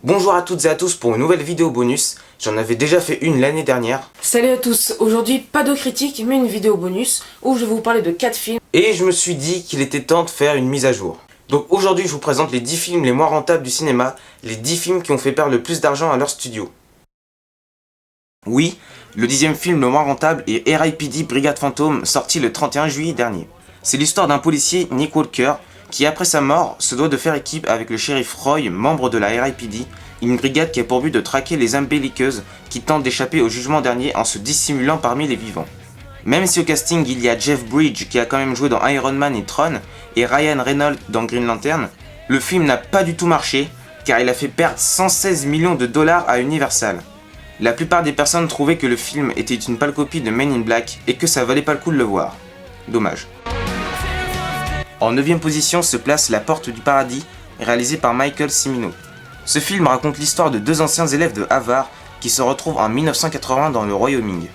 Bonjour à toutes et à tous pour une nouvelle vidéo bonus. J'en avais déjà fait une l'année dernière. Salut à tous, aujourd'hui pas de critique mais une vidéo bonus où je vais vous parler de 4 films. Et je me suis dit qu'il était temps de faire une mise à jour. Donc aujourd'hui je vous présente les 10 films les moins rentables du cinéma, les 10 films qui ont fait perdre le plus d'argent à leur studio. Oui, le 10e film le moins rentable est R.I.P.D. Brigade Fantôme, sorti le 31 juillet dernier. C'est l'histoire d'un policier, Nick Walker, qui après sa mort se doit de faire équipe avec le shérif Roy, membre de la R.I.P.D., une brigade qui a pour but de traquer les âmes belliqueuses qui tentent d'échapper au jugement dernier en se dissimulant parmi les vivants. Même si au casting il y a Jeff Bridges qui a quand même joué dans Iron Man et Tron, et Ryan Reynolds dans Green Lantern, le film n'a pas du tout marché car il a fait perdre 116 millions de dollars à Universal. La plupart des personnes trouvaient que le film était une pâle copie de Men in Black et que ça valait pas le coup de le voir. Dommage. En 9e position se place La Porte du Paradis, réalisé par Michael Cimino. Ce film raconte l'histoire de deux anciens élèves de Harvard qui se retrouvent en 1980 dans le Wyoming.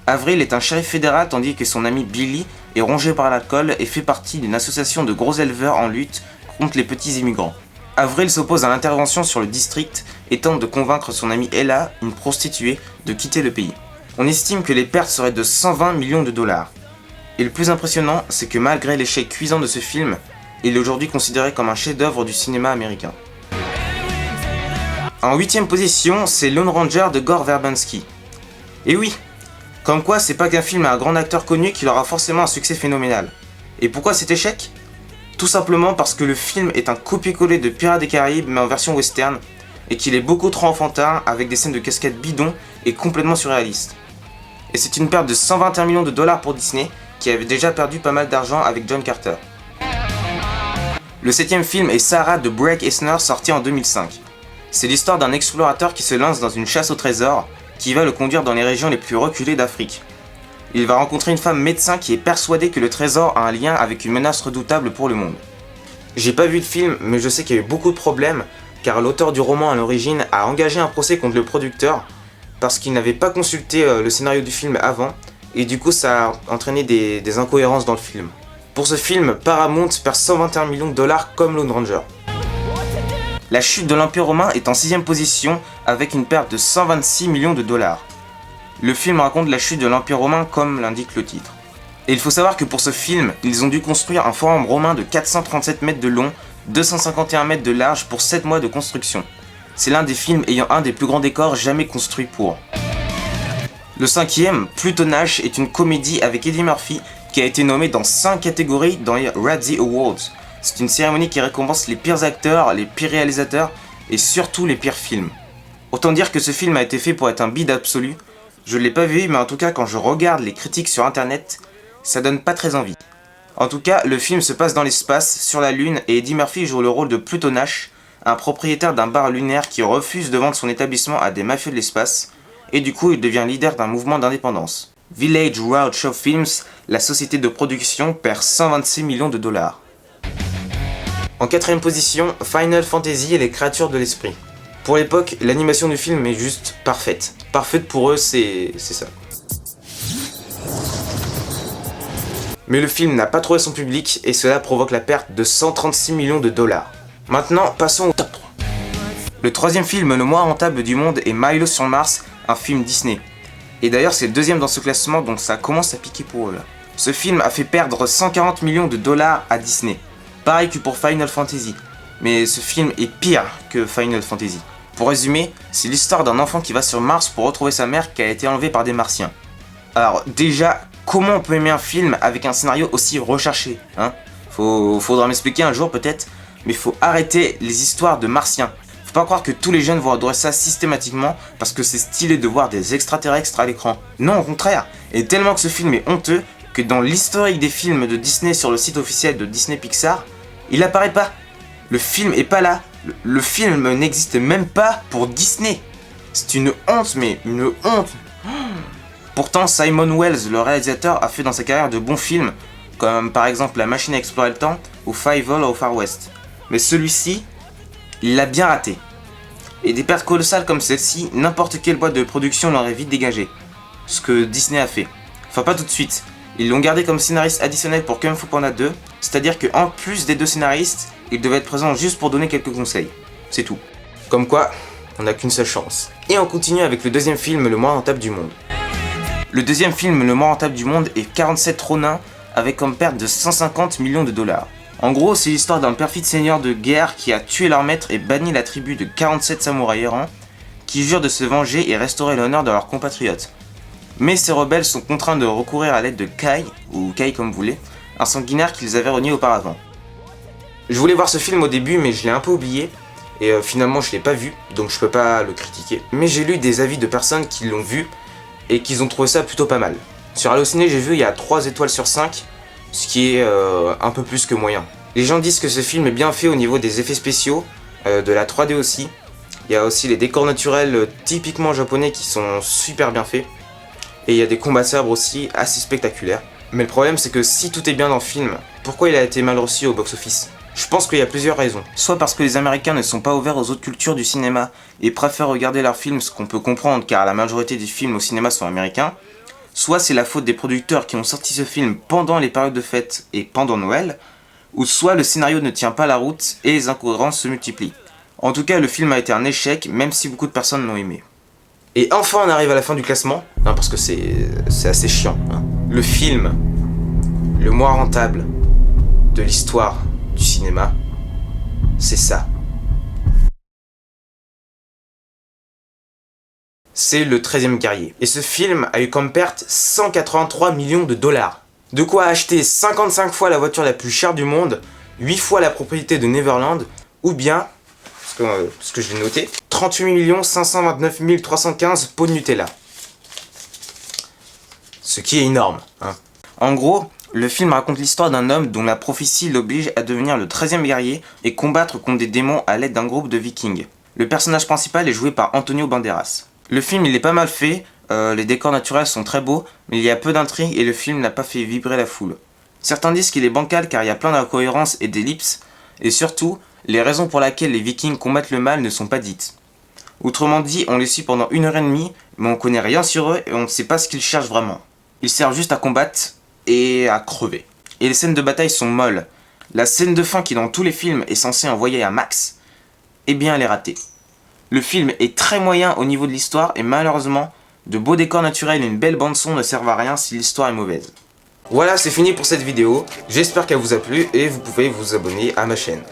Avril est un shérif fédéral tandis que son ami Billy est rongé par l'alcool et fait partie d'une association de gros éleveurs en lutte contre les petits immigrants. Avril s'oppose à l'intervention sur le district et tente de convaincre son amie Ella, une prostituée, de quitter le pays. On estime que les pertes seraient de 120 millions de dollars. Et le plus impressionnant, c'est que malgré l'échec cuisant de ce film, il est aujourd'hui considéré comme un chef-d'œuvre du cinéma américain. En 8e position, c'est Lone Ranger de Gore Verbinski. Et oui, comme quoi c'est pas qu'un film à un grand acteur connu qu'il aura forcément un succès phénoménal. Et pourquoi cet échec ? Tout simplement parce que le film est un copier-coller de Pirates des Caraïbes mais en version western, et qu'il est beaucoup trop enfantin avec des scènes de cascade bidons et complètement surréalistes. Et c'est une perte de 121 millions de dollars pour Disney, qui avait déjà perdu pas mal d'argent avec John Carter. Le 7e film est Sarah de Breck Eisner, sorti en 2005. C'est l'histoire d'un explorateur qui se lance dans une chasse au trésor, qui va le conduire dans les régions les plus reculées d'Afrique. Il va rencontrer une femme médecin qui est persuadée que le trésor a un lien avec une menace redoutable pour le monde. J'ai pas vu le film, mais je sais qu'il y a eu beaucoup de problèmes, car l'auteur du roman à l'origine a engagé un procès contre le producteur, parce qu'il n'avait pas consulté le scénario du film avant, et du coup ça a entraîné des incohérences dans le film. Pour ce film, Paramount perd 121 millions de dollars comme Lone Ranger. La chute de l'Empire romain est en 6e position avec une perte de 126 millions de dollars. Le film raconte la chute de l'Empire romain comme l'indique le titre. Et il faut savoir que pour ce film, ils ont dû construire un forum romain de 437 mètres de long, 251 mètres de large pour 7 mois de construction. C'est l'un des films ayant un des plus grands décors jamais construits pour. Le 5e, Plutonage, est une comédie avec Eddie Murphy qui a été nommé dans 5 catégories dans les Razzie Awards. C'est une cérémonie qui récompense les pires acteurs, les pires réalisateurs et surtout les pires films. Autant dire que ce film a été fait pour être un bide absolu. Je l'ai pas vu, mais en tout cas quand je regarde les critiques sur internet, ça donne pas très envie. En tout cas, le film se passe dans l'espace, sur la Lune, et Eddie Murphy joue le rôle de Plutonage, un propriétaire d'un bar lunaire qui refuse de vendre son établissement à des mafieux de l'espace, et du coup il devient leader d'un mouvement d'indépendance. Village Roadshow Films, la société de production, perd 126 millions de dollars. En 4e position, Final Fantasy et les créatures de l'esprit. Pour l'époque, l'animation du film est juste parfaite. Parfaite pour eux, c'est ça. Mais le film n'a pas trouvé son public et cela provoque la perte de 136 millions de dollars. Maintenant, passons au top 3. Le 3e film le moins rentable du monde est Milo sur Mars, un film Disney. Et d'ailleurs, c'est le 2e dans ce classement, donc ça commence à piquer pour eux là. Ce film a fait perdre 140 millions de dollars à Disney. Pareil que pour Final Fantasy. Mais ce film est pire que Final Fantasy. Pour résumer, c'est l'histoire d'un enfant qui va sur Mars pour retrouver sa mère qui a été enlevée par des martiens. Alors déjà, comment on peut aimer un film avec un scénario aussi recherché, hein ? Faudra m'expliquer un jour peut-être, mais faut arrêter les histoires de martiens. Faut pas croire que tous les jeunes vont adorer ça systématiquement parce que c'est stylé de voir des extraterrestres à l'écran. Non, au contraire. Et tellement que ce film est honteux que dans l'historique des films de Disney sur le site officiel de Disney Pixar, il apparaît pas. Le film est pas là. Le film n'existe même pas pour Disney. C'est une honte, mais une honte. Pourtant, Simon Wells, le réalisateur, a fait dans sa carrière de bons films, comme par exemple La Machine à explorer le temps ou Fievel au Far West. Mais celui-ci, il l'a bien raté. Et des pertes colossales comme celle-ci, n'importe quelle boîte de production l'aurait vite dégagé. Ce que Disney a fait. Enfin, pas tout de suite. Ils l'ont gardé comme scénariste additionnel pour Kung Fu Panda 2, c'est-à-dire qu'en plus des deux scénaristes, il devait être présent juste pour donner quelques conseils. C'est tout. Comme quoi, on n'a qu'une seule chance. Et on continue avec le deuxième film le moins rentable du monde. Le deuxième film le moins rentable du monde est 47 Ronin, avec comme perte de 150 millions de dollars. En gros, c'est l'histoire d'un perfide seigneur de guerre qui a tué leur maître et banni la tribu de 47 samouraïs errants, qui jurent de se venger et restaurer l'honneur de leurs compatriotes. Mais ces rebelles sont contraints de recourir à l'aide de Kai, ou Kai comme vous voulez, un sanguinaire qu'ils avaient renié auparavant. Je voulais voir ce film au début, mais je l'ai un peu oublié, et finalement je l'ai pas vu, donc je peux pas le critiquer. Mais j'ai lu des avis de personnes qui l'ont vu, et qui ont trouvé ça plutôt pas mal. Sur Allociné, j'ai vu, il y a 3 étoiles sur 5, ce qui est un peu plus que moyen. Les gens disent que ce film est bien fait au niveau des effets spéciaux, de la 3D aussi. Il y a aussi les décors naturels typiquement japonais qui sont super bien faits. Et il y a des combats de sabre aussi assez spectaculaires. Mais le problème c'est que si tout est bien dans le film, pourquoi il a été mal reçu au box-office ? Je pense qu'il y a plusieurs raisons. Soit parce que les Américains ne sont pas ouverts aux autres cultures du cinéma et préfèrent regarder leurs films, ce qu'on peut comprendre car la majorité des films au cinéma sont américains. Soit c'est la faute des producteurs qui ont sorti ce film pendant les périodes de fête et pendant Noël. Ou soit le scénario ne tient pas la route et les incohérences se multiplient. En tout cas, le film a été un échec, même si beaucoup de personnes l'ont aimé. Et enfin, on arrive à la fin du classement, parce que c'est assez chiant. Le film le moins rentable de l'histoire du cinéma, c'est ça. C'est le 13e guerrier. Et ce film a eu comme perte 183 millions de dollars. De quoi acheter 55 fois la voiture la plus chère du monde, 8 fois la propriété de Neverland, ou bien, ce que je l'ai noté, 38 529 315 pots de Nutella. Ce qui est énorme. En gros, le film raconte l'histoire d'un homme dont la prophétie l'oblige à devenir le 13e guerrier et combattre contre des démons à l'aide d'un groupe de vikings. Le personnage principal est joué par Antonio Banderas. Le film il est pas mal fait, les décors naturels sont très beaux, mais il y a peu d'intrigue et le film n'a pas fait vibrer la foule. Certains disent qu'il est bancal car il y a plein d'incohérences et d'ellipses, et surtout, les raisons pour lesquelles les vikings combattent le mal ne sont pas dites. Autrement dit, on les suit pendant 1h30, mais on connaît rien sur eux et on ne sait pas ce qu'ils cherchent vraiment. Ils servent juste à combattre et à crever. Et les scènes de bataille sont molles. La scène de fin qui dans tous les films est censée envoyer un max, eh bien elle est ratée. Le film est très moyen au niveau de l'histoire et malheureusement, de beaux décors naturels et une belle bande son ne servent à rien si l'histoire est mauvaise. Voilà, c'est fini pour cette vidéo. J'espère qu'elle vous a plu et vous pouvez vous abonner à ma chaîne.